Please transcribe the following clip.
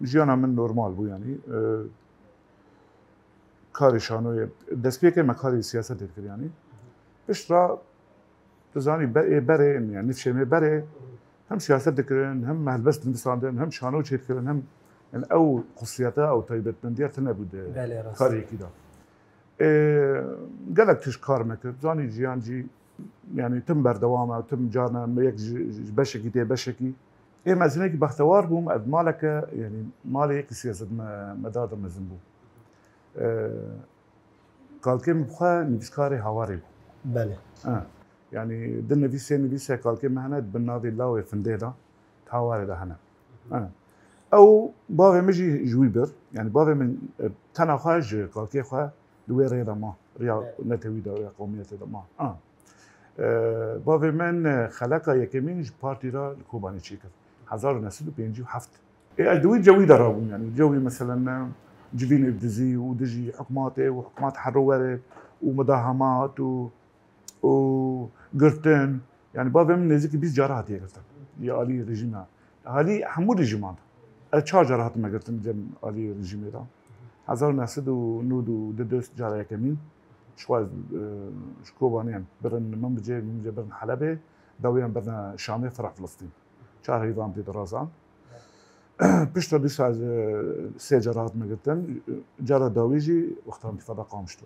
جیانا من نورمال بو يعني کاری شانوی دست پیکر مکاری سیاست دید يعني بش را تزانی بره يعني نفشه می بره هم سیاست دکرن هم مهلبست دندساندن هم شانو چیت کردن هم يعني او خصوصیاته او طیبت بندیت نبود کاری کی دا قالك تش کار مکرد زانی جیان جی يعني تم بردوامه تم جانا يك بشكي تي بشكي مثلا كي بختوار بوم اد مالك يعني مالي هيك سياسه مدار مزنبو قال كم بخا نفسكاري هواري بله يعني دنا في سنه في قال كم هنا بالناضي الله وفنديدا تهواري ده هنا او بابا مجي جويبر يعني بابا من تنا خاج قال كي خا دويري ما ريا نتوي دا قوميه دا ما بابا من خلق يكمين بارتي را الكوباني تشيكر 1957 ادوي جوي درابون يعني جوي مثلا جبين الدزي ودجي حكماتي وحكمات حرورت ومداهمات وقرتن يعني بابا من نزيك بيس جارات هي قرتن يا علي رجيمها علي حمود رجيمان اتشار جارات ما قرتن جم علي رجيمي دا 1909 وددس جارة يكمين شواز شكوباني يعني برن من بجي برن حلبة داويان برن شامي فرح فلسطين شهر هيفان بدي دراسان بشتر بيش سي جارات ما قلتن جارة داويجي وقتها انتفاضة قامشت